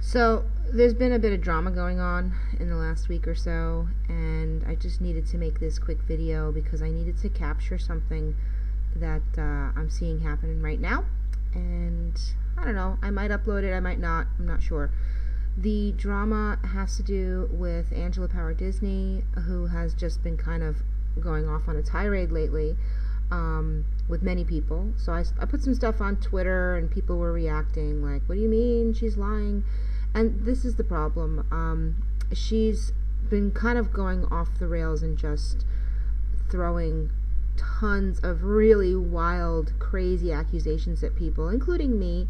So there's been a bit of drama going on in the last week or so, and I just needed to make this quick video because I needed to capture something that I'm seeing happening right now. And I don't know, I might upload it, I might not, I'm not sure. The drama has to do with Angela Power Disney, who has just been kind of going off on a tirade lately with many people. So I put some stuff on Twitter and people were reacting like, what do you mean she's lying? And this is the problem. She's been kind of going off the rails and just throwing tons of really wild, crazy accusations at people, including me.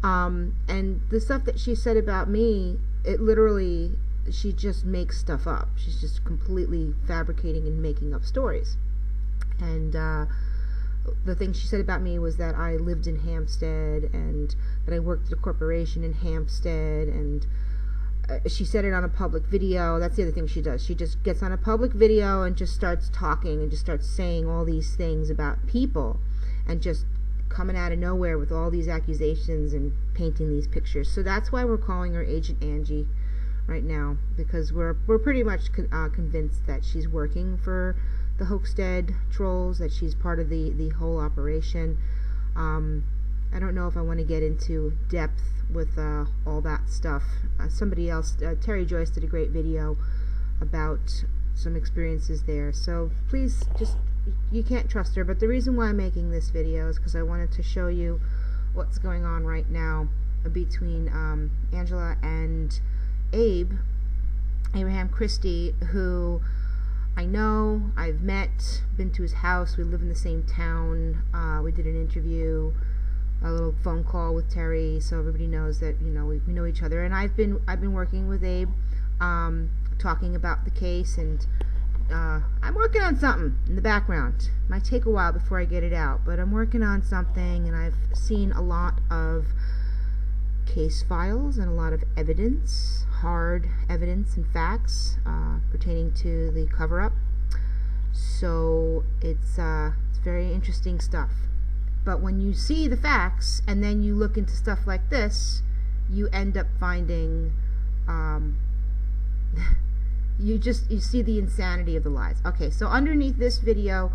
And the stuff that she said about me, it literally, she just makes stuff up. She's just completely fabricating and making up stories. And the thing she said about me was that I lived in Hampstead and that I worked at a corporation in Hampstead, and she said it on a public video. That's the other thing she does. She just gets on a public video and just starts talking and just starts saying all these things about people and just coming out of nowhere with all these accusations and painting these pictures. So that's why we're calling her Agent Angie right now, because we're pretty much convinced that she's working for the Hampstead trolls, that she's part of the whole operation. I don't know if I want to get into depth with all that stuff. Somebody else, Terry Joyce, did a great video about some experiences there. So please, just, you can't trust her. But the reason why I'm making this video is because I wanted to show you what's going on right now between Angela and Abraham Christie, who I know, I've met, been to his house, we live in the same town, we did an interview, a little phone call with Terry, so everybody knows that, you know, we know each other. And I've been working with Abe, talking about the case, and I'm working on something in the background. Might take a while before I get it out, but I'm working on something, and I've seen a lot of case files and a lot of evidence, hard evidence and facts pertaining to the cover-up. So it's very interesting stuff. But when you see the facts and then you look into stuff like this, you end up finding you see the insanity of the lies. Okay, so underneath this video,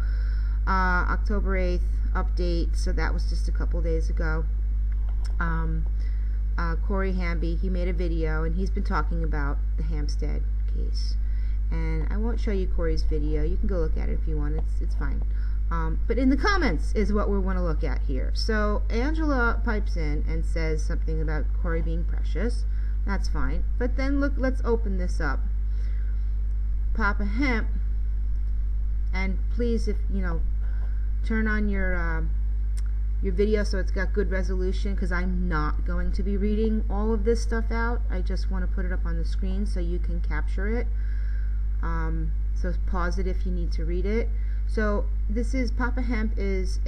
October 8th update, so that was just a couple days ago. Corey Hamby, he made a video and he's been talking about the Hampstead case. And I won't show you Corey's video. You can go look at it if you want. It's fine. But in the comments is what we want to look at here. So Angela pipes in and says something about Corey being precious. That's fine. But then look, let's open this up. Papa Hemp, and please, if you know, turn on your video so it's got good resolution, because I'm not going to be reading all of this stuff out. I just want to put it up on the screen so you can capture it. So pause it if you need to read it. So this is Papa Hemp is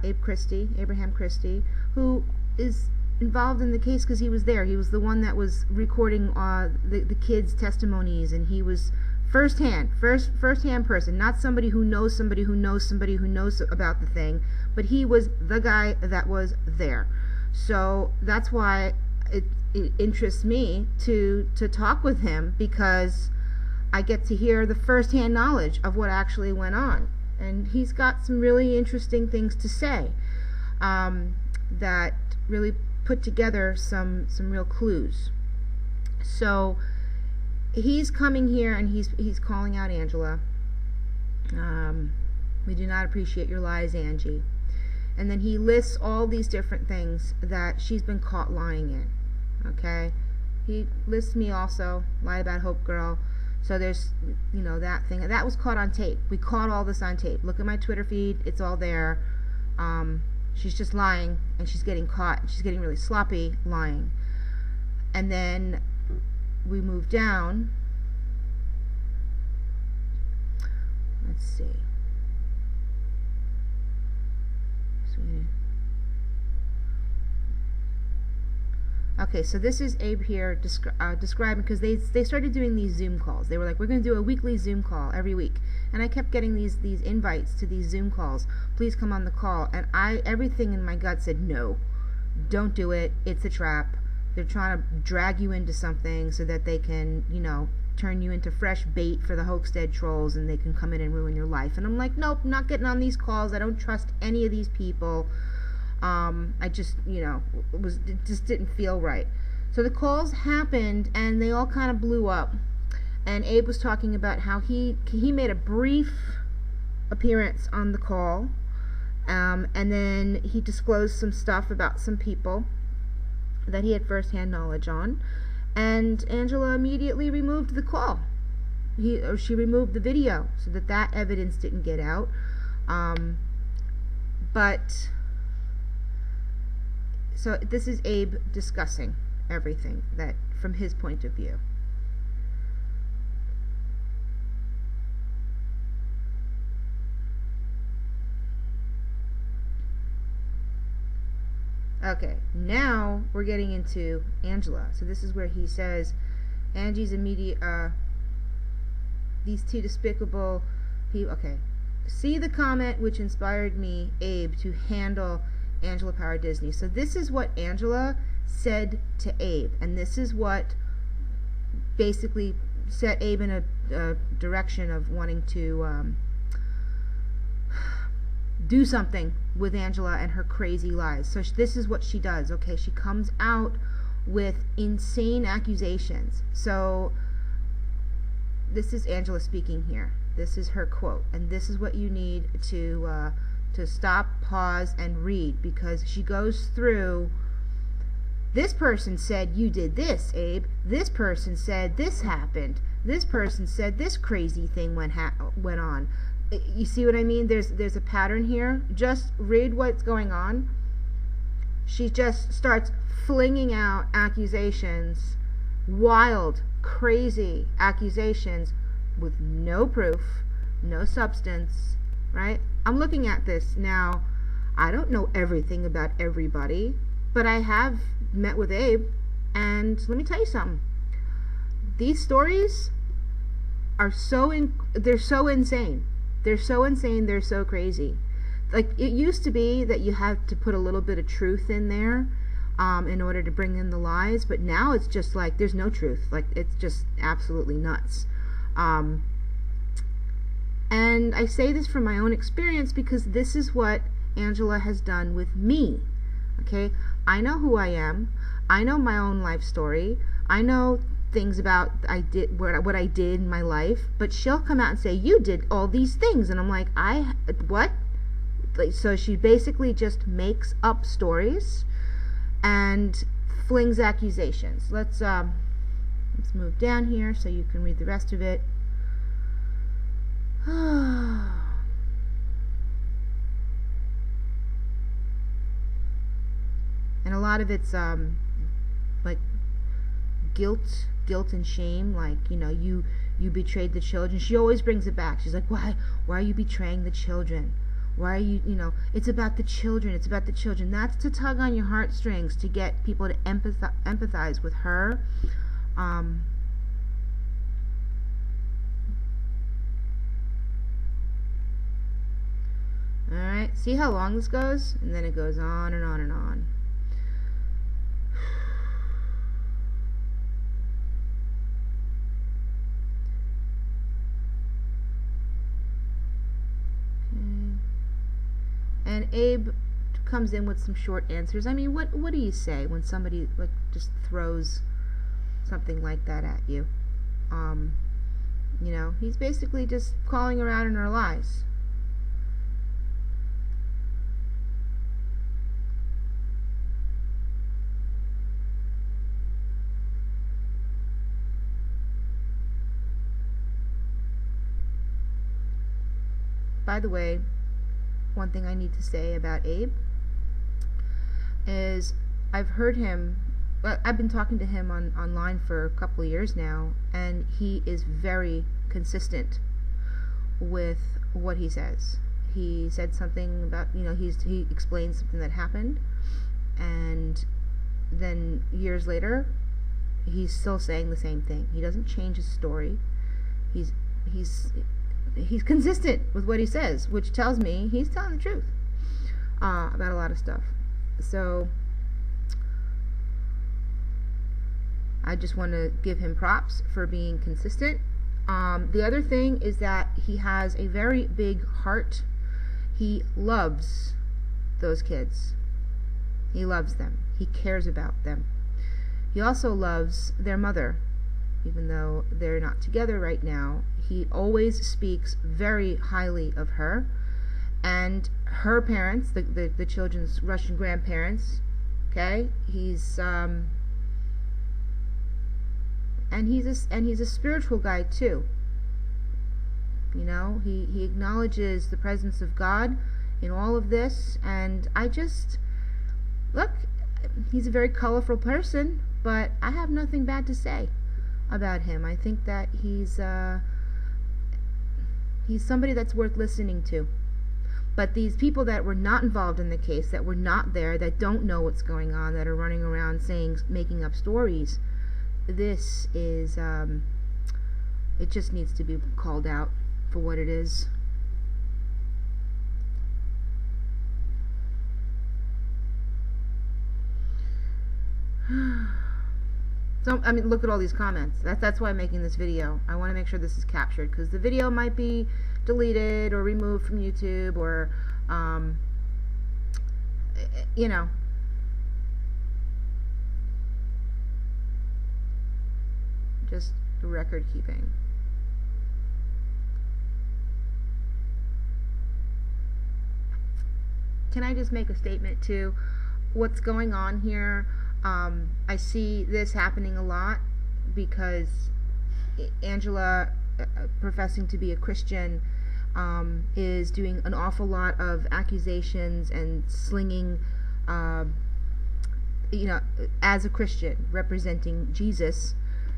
Abe Christie, Abraham Christie, who is involved in the case because he was there. He was the one that was recording the kids' testimonies, and he was first-hand person, not somebody who knows somebody who knows somebody who knows about the thing, but he was the guy that was there. So that's why it interests me to talk with him, because I get to hear the first-hand knowledge of what actually went on. And he's got some really interesting things to say that really put together some real clues. So he's coming here and he's calling out Angela. We do not appreciate your lies, Angie. And then he lists all these different things that she's been caught lying in. Okay? He lists me also, lie about Hope Girl. So there's, you know, that thing. That was caught on tape. We caught all this on tape. Look at my Twitter feed. It's all there. She's just lying, and she's getting caught. She's getting really sloppy lying. And then we move down. Let's see. Okay, so this is Abe here describing, because they started doing these Zoom calls. They were like, we're going to do a weekly Zoom call every week. And I kept getting these invites to these Zoom calls. Please come on the call. And everything in my gut said, no, don't do it. It's a trap. They're trying to drag you into something so that they can, you know, turn you into fresh bait for the Hampstead trolls, and they can come in and ruin your life. And I'm like, nope, not getting on these calls. I don't trust any of these people. I just, you know, it just didn't feel right. So the calls happened, and they all kind of blew up. And Abe was talking about how he made a brief appearance on the call, and then he disclosed some stuff about some people that he had first-hand knowledge on, and Angela immediately removed the call. She removed the video so that evidence didn't get out. But so this is Abe discussing everything that from his point of view. Okay, now we're getting into Angela. So this is where he says, Angie's immediate, these two despicable people. Okay, see the comment which inspired me, Abe, to handle Angela Power Disney. So this is what Angela said to Abe, and this is what basically set Abe in a direction of wanting to do something with Angela and her crazy lies. So this is what she does. Okay, she comes out with insane accusations. So this is Angela speaking here. This is her quote, and this is what you need to stop, pause, and read, because she goes through. This person said you did this, Abe. This person said this happened. This person said this crazy thing went on. You see what I mean? There's a pattern here. Just read what's going on. She just starts flinging out accusations, wild, crazy accusations with no proof, no substance, right? I'm looking at this now. I don't know everything about everybody, but I have met with Abe, and let me tell you something. These stories are they're so insane. They're so insane, they're so crazy. Like, it used to be that you had to put a little bit of truth in there in order to bring in the lies, but now it's just like there's no truth. Like, it's just absolutely nuts. And I say this from my own experience because this is what Angela has done with me. Okay? I know who I am. I know my own life story. I know things about what I did in my life, but she'll come out and say, you did all these things, and I'm like, what? Like, so she basically just makes up stories and flings accusations. Let's move down here so you can read the rest of it. And a lot of it's like guilt and shame, like, you know, you betrayed the children. She always brings it back. She's like, why are you betraying the children? Why are you, it's about the children. It's about the children. That's to tug on your heartstrings, to get people to empathize with her. Alright, see how long this goes? And then it goes on and on and on. And Abe comes in with some short answers. I mean, what do you say when somebody like just throws something like that at you? He's basically just calling her out on her lies. By the way, one thing I need to say about Abe is I've been talking to him online for a couple of years now, and he is very consistent with what he says. He said something about, he explained something that happened, and then years later he's still saying the same thing. He doesn't change his story. He's consistent with what he says, which tells me he's telling the truth about a lot of stuff. So I just want to give him props for being consistent. The other thing is that he has a very big heart. He loves those kids. He loves them. He cares about them. He also loves their mother, even though they're not together right now. He always speaks very highly of her and her parents, the children's Russian grandparents. Okay, he's a spiritual guy too. You know, he acknowledges the presence of God in all of this, and I just look. He's a very colorful person, but I have nothing bad to say about him. I think that he's somebody that's worth listening to. But these people that were not involved in the case, that were not there, that don't know what's going on, that are running around making up stories, this is, it just needs to be called out for what it is. So, I mean, look at all these comments. That's why I'm making this video. I want to make sure this is captured, because the video might be deleted or removed from YouTube, or, you know. Just record keeping. Can I just make a statement too? What's going on here? I see this happening a lot because Angela, professing to be a Christian, is doing an awful lot of accusations and slinging, you know, as a Christian representing Jesus,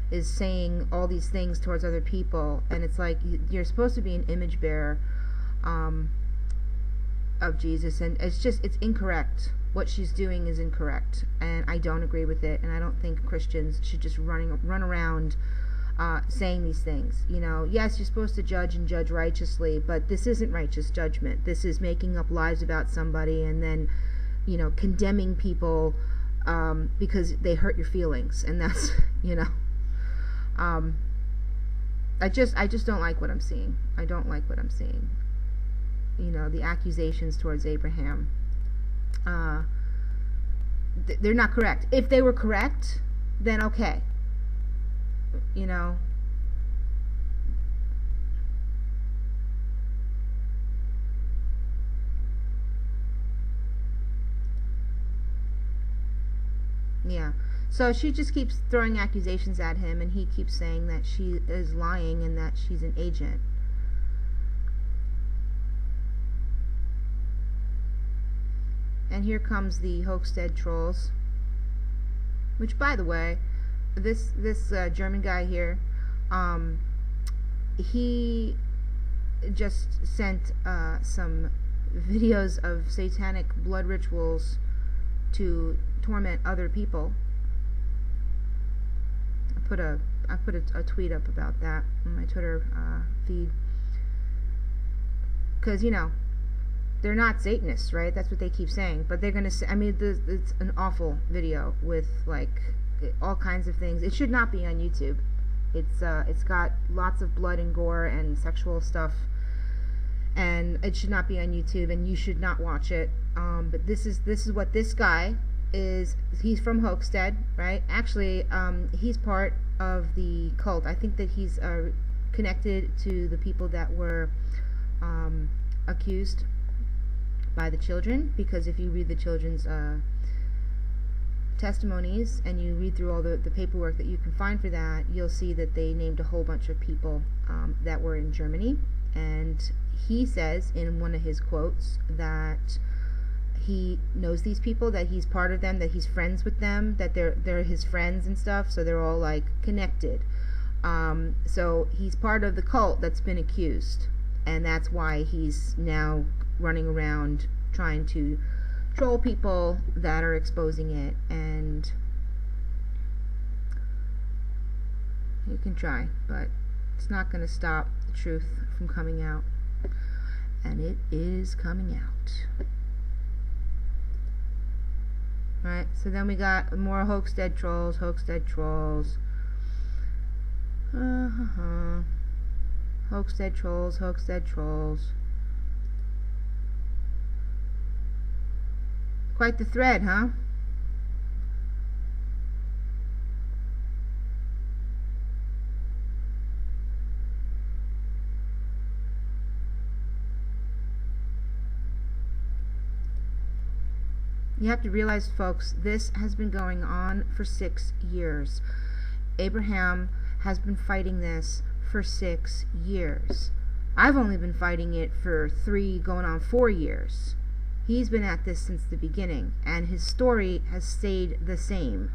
is saying all these things towards other people, and it's like you're supposed to be an image bearer of Jesus, and it's incorrect. What she's doing is incorrect, and I don't agree with it, and I don't think Christians should just run around saying these things. You know, yes, you're supposed to judge and judge righteously, but this isn't righteous judgment. This is making up lies about somebody and then, you know, condemning people because they hurt your feelings, and that's, you know, I just don't like what I'm seeing. I don't like what I'm seeing. You know, the accusations towards Abraham, they're not correct. If they were correct, then okay. You know, yeah. So she just keeps throwing accusations at him, and he keeps saying that she is lying and that she's an agent. And here comes the Hampstead trolls, which, by the way, this German guy here, he just sent some videos of satanic blood rituals to torment other people. I put a tweet up about that on my Twitter feed, because, you know, they're not Satanists, right? That's what they keep saying, but they're gonna say, I mean, it's an awful video with like all kinds of things. It should not be on YouTube. It's got lots of blood and gore and sexual stuff, and it should not be on YouTube, and you should not watch it. But this is what this guy is. He's from Hampstead, right? Actually, he's part of the cult. I think that he's connected to the people that were accused by the children, because if you read the children's testimonies and you read through all the paperwork that you can find for that, you'll see that they named a whole bunch of people that were in Germany. And he says in one of his quotes that he knows these people, that he's part of them, that he's friends with them, that they're his friends and stuff, so they're all like connected. So he's part of the cult that's been accused, and that's why he's now running around trying to troll people that are exposing it. And you can try, but it's not going to stop the truth from coming out, and it is coming out. Alright, so then we got more Hampstead trolls, Hampstead trolls. Hampstead trolls, Hampstead trolls. Quite the thread, huh? You have to realize, folks, this has been going on for 6 years. Abraham has been fighting this for 6 years. I've only been fighting it for 3, going on 4 years. He's been at this since the beginning, and his story has stayed the same.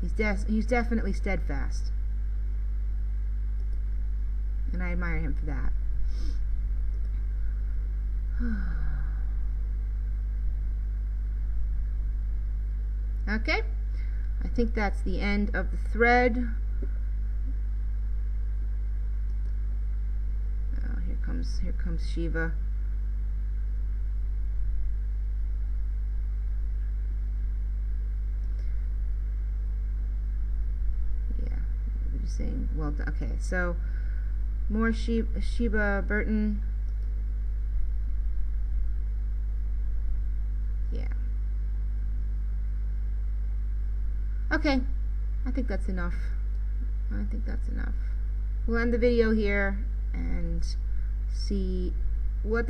He's definitely steadfast, and I admire him for that. Okay, I think that's the end of the thread. Oh, here comes Shiva. Yeah, we're just saying, well, okay, so more Sheba Burton. Yeah. Okay, I think that's enough. I think that's enough. We'll end the video here and see what